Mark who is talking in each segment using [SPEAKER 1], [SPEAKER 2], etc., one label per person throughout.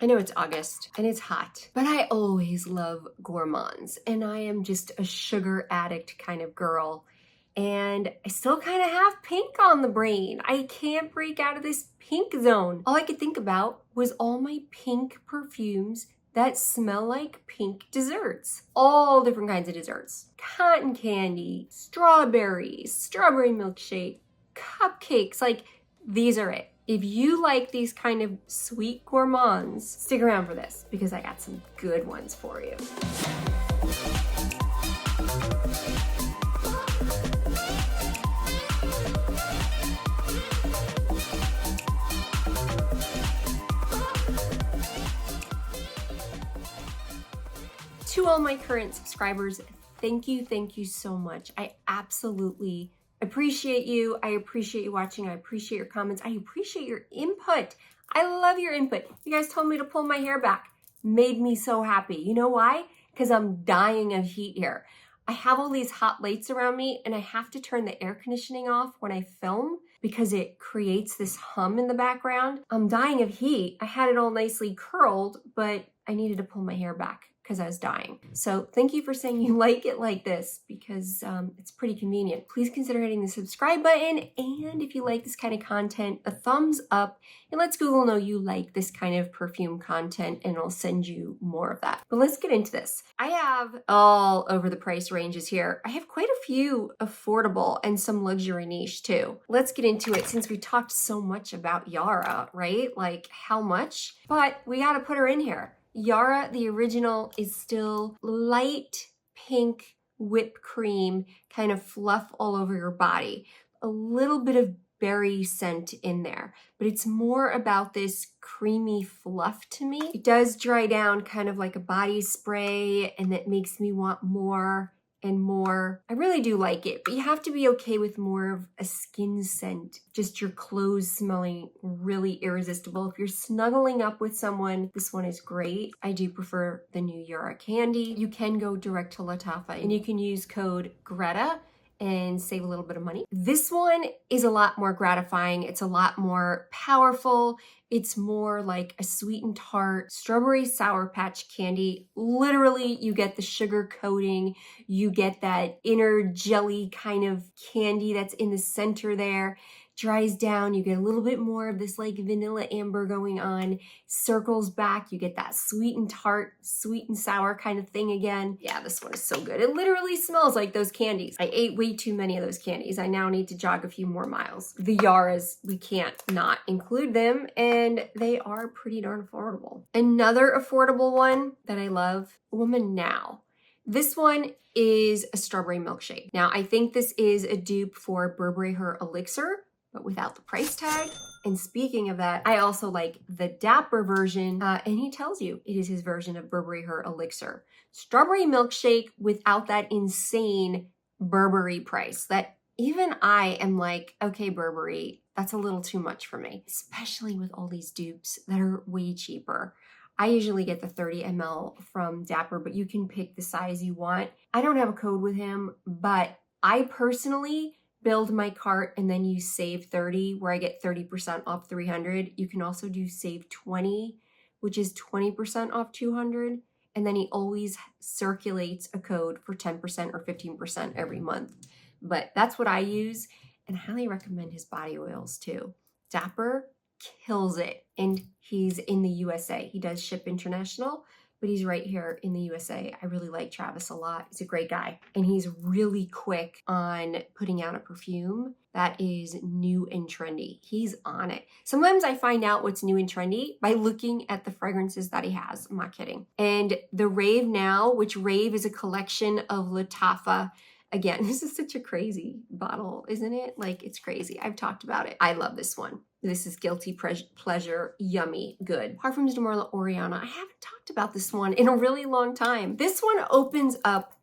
[SPEAKER 1] know it's August and it's hot, but I always love gourmands, and I am just a sugar addict kind of girl. And I still kind of have pink on the brain. I can't break out of this pink zone. All I could think about was all my pink perfumes that smell like pink desserts. All different kinds of desserts. Cotton candy, strawberries, strawberry milkshake, cupcakes, like these are it. If you like these kind of sweet gourmands, stick around for this because I got some good ones for you. To all my current subscribers, thank you so much. I absolutely appreciate you. I appreciate you watching. I appreciate your comments. I appreciate your input. I love your input. You guys told me to pull my hair back. Made me so happy. You know why? Because I'm dying of heat here. I have all these hot lights around me and I have to turn the air conditioning off when I film because it creates this hum in the background. I'm dying of heat. I had it all nicely curled, but I needed to pull my hair back because I was dying. So thank you for saying you like it like this because it's pretty convenient. Please consider hitting the subscribe button, and if you like this kind of content, a thumbs up, and lets Google know you like this kind of perfume content, and I'll send you more of that. But let's get into this. I have all over the price ranges here. I have quite a few affordable and some luxury niche too. Let's get into it since we talked so much about Yara, right? Like how much? But we gotta put her in here. Yara, the original, is still light pink whipped cream, kind of fluff all over your body. A little bit of berry scent in there, but it's more about this creamy fluff to me. It does dry down kind of like a body spray, and that makes me want more and more. I really do like it, but you have to be okay with more of a skin scent, just your clothes smelling really irresistible. If you're snuggling up with someone, this one is great. I do prefer the new Yara candy. You can go direct to Lattafa and you can use code Greta and save a little bit of money. This one is a lot more gratifying. It's a lot more powerful. It's more like a sweet and tart strawberry Sour Patch candy. Literally, you get the sugar coating. You get that inner jelly kind of candy that's in the center there. Dries down, you get a little bit more of this like vanilla amber going on, circles back, you get that sweet and tart, sweet and sour kind of thing again. Yeah, this one is so good. It literally smells like those candies. I ate way too many of those candies. I now need to jog a few more miles. The Yaras, we can't not include them, and they are pretty darn affordable. Another affordable one that I love, Woman Now. This one is a strawberry milkshake. Now, I think this is a dupe for Burberry Her Elixir, but without the price tag. And speaking of that, I also like the Dapper version, and he tells you it is his version of Burberry Her Elixir. Strawberry milkshake without that insane Burberry price that even I am like, okay, Burberry, that's a little too much for me, especially with all these dupes that are way cheaper. I usually get the 30 ml from Dapper, but you can pick the size you want. I don't have a code with him, but I personally build my cart and then use save 30 where I get 30% off 300. You can also do save 20, which is 20% off 200. And then he always circulates a code for 10% or 15% every month. But that's what I use, and I highly recommend his body oils too. Dapper kills it, and he's in the USA. He does ship international, but he's right here in the USA. I really like Travis a lot. He's a great guy. And he's really quick on putting out a perfume that is new and trendy. He's on it. Sometimes I find out what's new and trendy by looking at the fragrances that he has. I'm not kidding. And the Rave now, which Rave is a collection of Lattafa. Again, this is such a crazy bottle, isn't it? Like, it's crazy. I've talked about it. I love this one. This is Guilty Pleasure, yummy, good. Parfums de Oriana. I haven't talked about this one in a really long time. This one opens up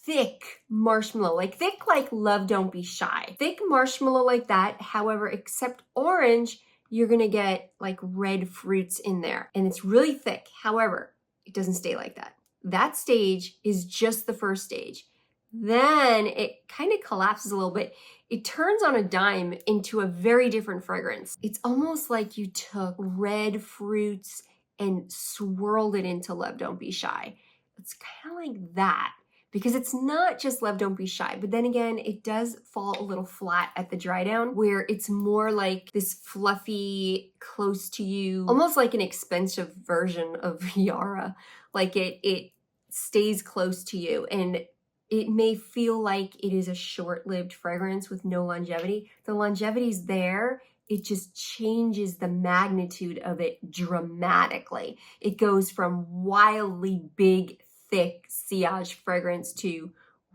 [SPEAKER 1] thick marshmallow, like thick like Love Don't Be Shy. Thick marshmallow like that, however, except orange, you're gonna get like red fruits in there. And it's really thick. However, it doesn't stay like that. That stage is just the first stage. Then it kind of collapses a little bit. It turns on a dime into a very different fragrance. It's almost like you took red fruits and swirled it into Love Don't Be Shy. It's kind of like that, because it's not just Love Don't Be Shy, but then again, it does fall a little flat at the dry down, where it's more like this fluffy, close to you, almost like an expensive version of Yara. Like it stays close to you, and it may feel like it is a short-lived fragrance with no longevity. The longevity's there. It just changes the magnitude of it dramatically. It goes from wildly big, thick sillage fragrance to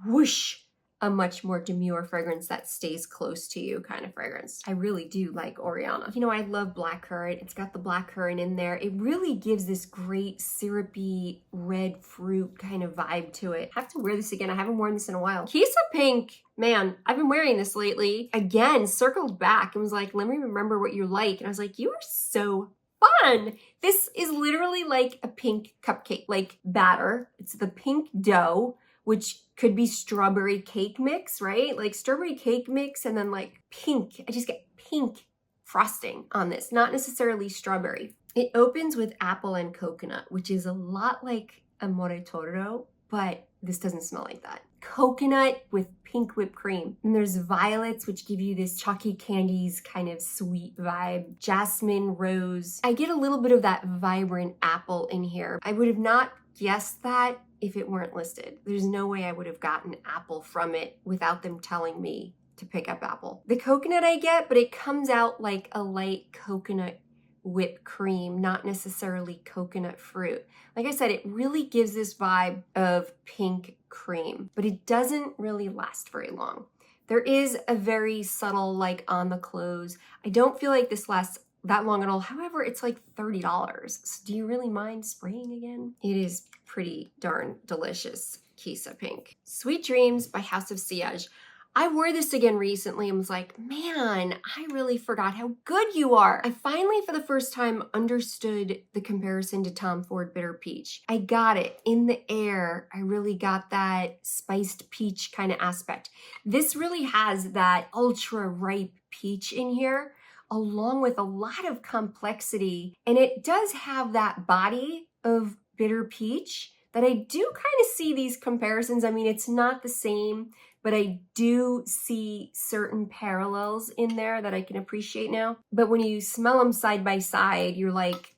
[SPEAKER 1] whoosh, a much more demure fragrance that stays close to you kind of fragrance. I really do like Oriana. You know, I love blackcurrant. It's got the blackcurrant in there. It really gives this great syrupy red fruit kind of vibe to it. I have to wear this again. I haven't worn this in a while. Qissa Pink, man, I've been wearing this lately. Again, circled back and was like, let me remember what you like. And I was like, you are so fun. This is literally like a pink cupcake, like batter. It's the pink dough, which could be strawberry cake mix, right? Like strawberry cake mix and then like pink. I just get pink frosting on this, not necessarily strawberry. It opens with apple and coconut, which is a lot like Amore Toro, but this doesn't smell like that. Coconut with pink whipped cream. And there's violets, which give you this chalky candies kind of sweet vibe. Jasmine, rose. I get a little bit of that vibrant apple in here. I would have not guessed that if it weren't listed. There's no way I would have gotten apple from it without them telling me to pick up apple. The coconut I get, but it comes out like a light coconut whipped cream, not necessarily coconut fruit. Like I said, it really gives this vibe of pink cream, but it doesn't really last very long. There is a very subtle like on the close. I don't feel like this lasts that long at all. However, it's like $30. So do you really mind spraying again? It is pretty darn delicious. Qissa Pink. Sweet Dreams by House of Sillage. I wore this again recently and was like, man, I really forgot how good you are. I finally, for the first time, understood the comparison to Tom Ford Bitter Peach. I got it in the air. I really got that spiced peach kind of aspect. This really has that ultra ripe peach in here, along with a lot of complexity. And it does have that body of bitter peach that I do kind of see these comparisons. I mean, it's not the same, but I do see certain parallels in there that I can appreciate now. But when you smell them side by side, you're like,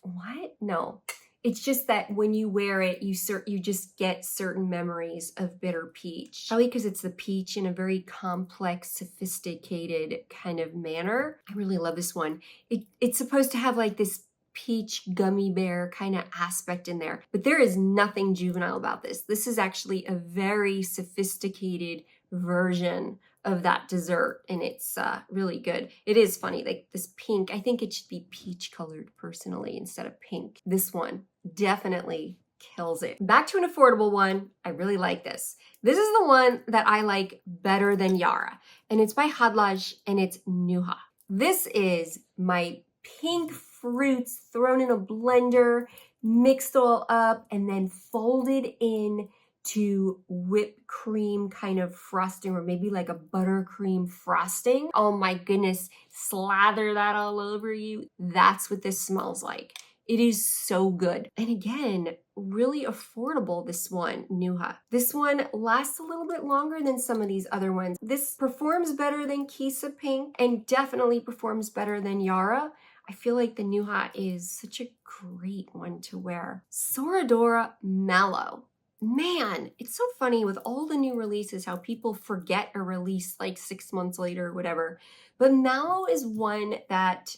[SPEAKER 1] what? No. It's just that when you wear it, you just get certain memories of bitter peach. Probably because it's the peach in a very complex, sophisticated kind of manner. I really love this one. It's supposed to have like this peach gummy bear kind of aspect in there, but there is nothing juvenile about this. This is actually a very sophisticated version of that dessert, and it's really good. It is funny, like this pink, I think it should be peach colored personally instead of pink. This one definitely kills it. Back to an affordable one. I really like this. This is the one that I like better than Yara, and it's by Khadlaj, and it's Nuha. This is my pink fruits thrown in a blender, mixed all up, and then folded in to whipped cream kind of frosting, or maybe like a buttercream frosting. Oh my goodness, slather that all over you. That's what this smells like. It is so good. And again, really affordable, this one, Nuha. This one lasts a little bit longer than some of these other ones. This performs better than Qissa Pink and definitely performs better than Yara. I feel like the Nuha is such a great one to wear. Soradora Mellow. Man, it's so funny with all the new releases how people forget a release like 6 months later or whatever. But Mellow is one that,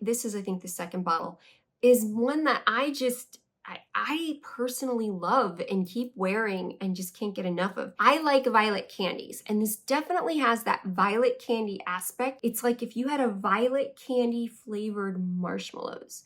[SPEAKER 1] this is I think the second bottle, is one that I personally love and keep wearing and just can't get enough of. I like violet candies, and this definitely has that violet candy aspect. It's like if you had a violet candy flavored marshmallows.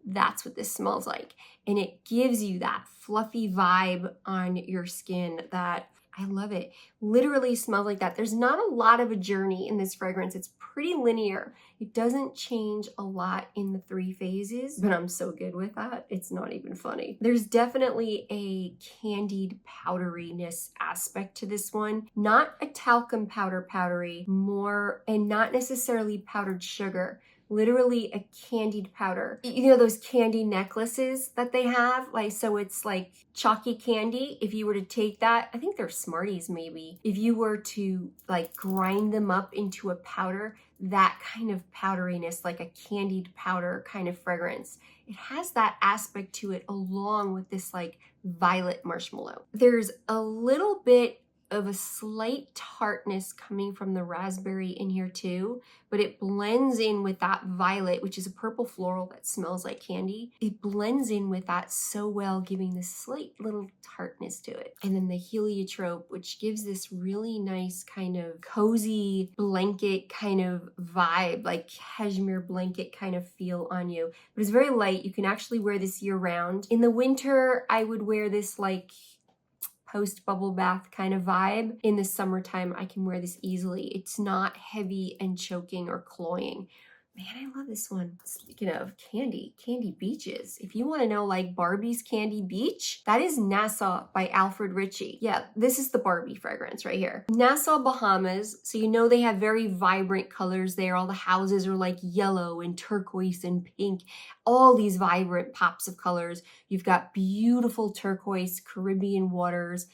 [SPEAKER 1] That's what this smells like. And it gives you that fluffy vibe on your skin that I love it. Literally smells like that. There's not a lot of a journey in this fragrance. It's pretty linear. It doesn't change a lot in the 3 phases, but I'm so good with that. It's not even funny. There's definitely a candied powderiness aspect to this one. Not a talcum powdery, more, and not necessarily powdered sugar. literally a candied powder. You know those candy necklaces that they have? Like, so it's like chalky candy. If you were to take that, I think they're Smarties maybe. If you were to like grind them up into a powder, that kind of powderiness, like a candied powder kind of fragrance. It has that aspect to it along with this like violet marshmallow. There's a little bit of a slight tartness coming from the raspberry in here too, but it blends in with that violet, which is a purple floral that smells like candy. It blends in with that so well, giving this slight little tartness to it. And then the heliotrope, which gives this really nice kind of cozy blanket kind of vibe, like cashmere blanket kind of feel on you. But it's very light. You can actually wear this year round. In the winter, I would wear this like post bubble bath kind of vibe. In the summertime, I can wear this easily. It's not heavy and choking or cloying. Man, I love this one. Speaking of candy beaches. If you want to know like Barbie's Candy Beach, that is Nassau by Alfred Ritchy. Yeah, this is the Barbie fragrance right here. Nassau, Bahamas. So you know they have very vibrant colors there. All the houses are like yellow and turquoise and pink. All these vibrant pops of colors. You've got beautiful turquoise Caribbean waters,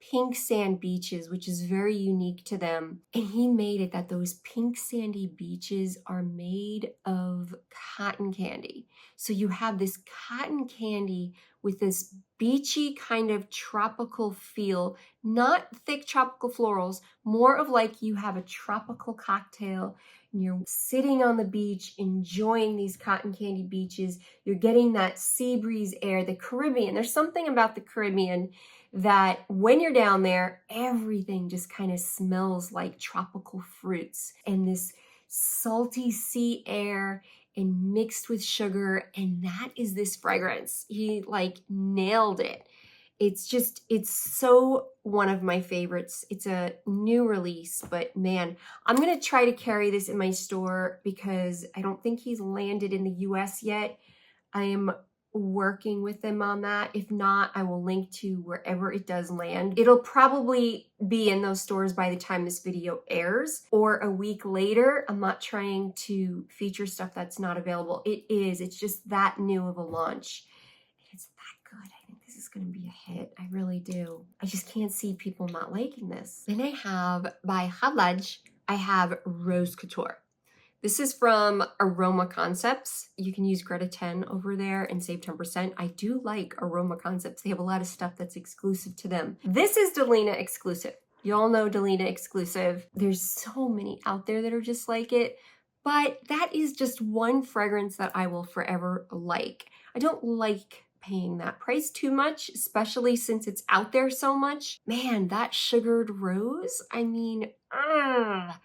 [SPEAKER 1] pink sand beaches, which is very unique to them. And he made it that those pink sandy beaches are made of cotton candy. So you have this cotton candy with this beachy kind of tropical feel, not thick tropical florals, more of like you have a tropical cocktail and you're sitting on the beach enjoying these cotton candy beaches. You're getting that sea breeze air, the Caribbean. There's something about the Caribbean that when you're down there, everything just kind of smells like tropical fruits and this salty sea air and mixed with sugar. And that is this fragrance. He like nailed it. It's so one of my favorites. It's a new release, but man, I'm going to try to carry this in my store because I don't think he's landed in the US yet. I am working with them on that. If not, I will link to wherever it does land. It'll probably be in those stores by the time this video airs or a week later. I'm not trying to feature stuff that's not available. It's just that new of a launch. It's that good. I think this is going to be a hit. I really do. I just can't see people not liking this. Then I have by Khadlaj, I have Rose Couture. This is from Aroma Concepts. You can use Greta 10 over there and save 10%. I do like Aroma Concepts. They have a lot of stuff that's exclusive to them. This is Delina exclusive. You all know Delina exclusive. There's so many out there that are just like it, but that is just one fragrance that I will forever like. I don't like paying that price too much, especially since it's out there so much. Man, that sugared rose, I mean,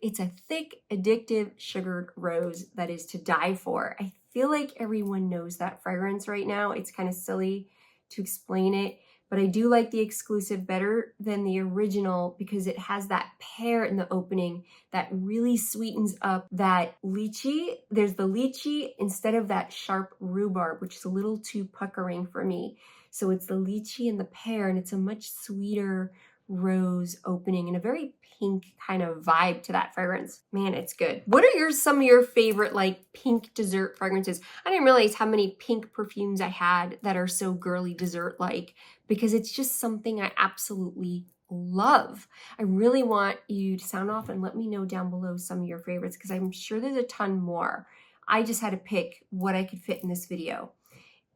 [SPEAKER 1] it's a thick, addictive sugared rose that is to die for. I feel like everyone knows that fragrance right now. It's kind of silly to explain it, but I do like the exclusive better than the original because it has that pear in the opening that really sweetens up that lychee. There's the lychee instead of that sharp rhubarb, which is a little too puckering for me. So it's the lychee and the pear, and it's a much sweeter rose opening and a very pink kind of vibe to that fragrance. Man, it's good. What are some of your favorite like pink dessert fragrances? I didn't realize how many pink perfumes I had that are so girly dessert like, because it's just something I absolutely love. I really want you to sound off and let me know down below some of your favorites because I'm sure there's a ton more. I just had to pick what I could fit in this video.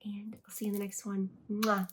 [SPEAKER 1] And I'll see you in the next one. Mwah.